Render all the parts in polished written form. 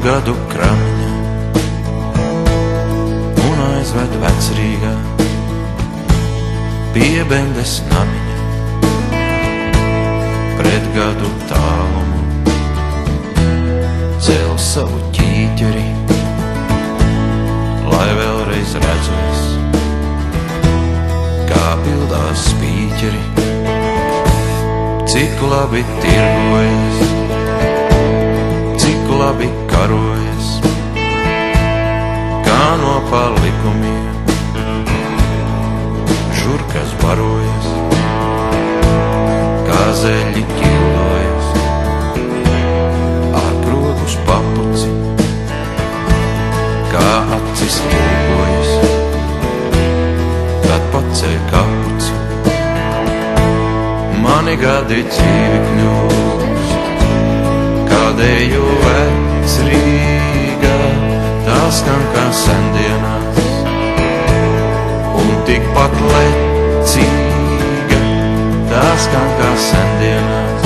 gadu kramiņa un aizved Vecrīgā pie Bendes namiņa pret gadu tālumu cel savu ķīķeri, lai vēlreiz redzu es, kā pildās spīķeri, cik labi tirgojas, cik labi karojas, kā no palikumiem žurkas barojas, kā zeļi ķildojas, ar krogus papuci, kā acis lūkojas, kad paceļ kapuci. Mani gadi dzīvi kļūst, kādēju Vecrīgā, tā skan kā sendienās, un tikpat lecīga, tā skan kā sendienās,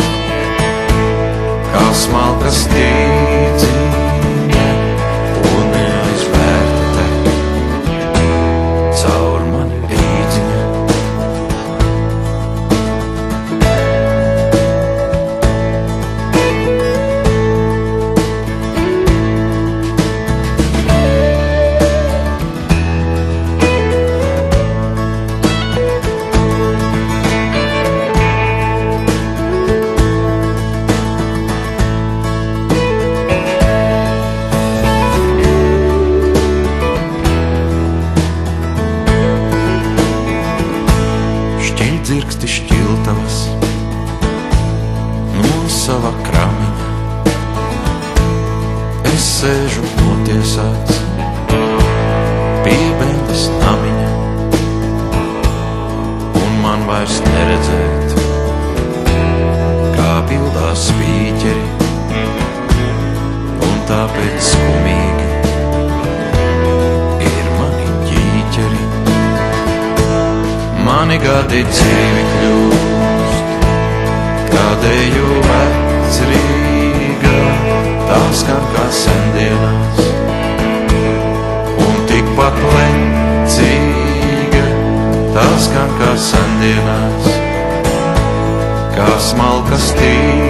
kā smalka stīdziņa, un neaizvērta caur mani rīdziņa. Dzirksti šķiltavas no sava kramiņa. Es sēžu notiesāts pie Bendes namiņa, un man vairs neredzēt, kā pildās spīķeri, un tāpēc skumīgi ir mani ķīķeri. Mani gadi dzīvi kļūst, kādēju Vecrīgā, tā skan kā sendienās, un tikpat lecīga, tā skan kā sendienās, kā smalka stīga.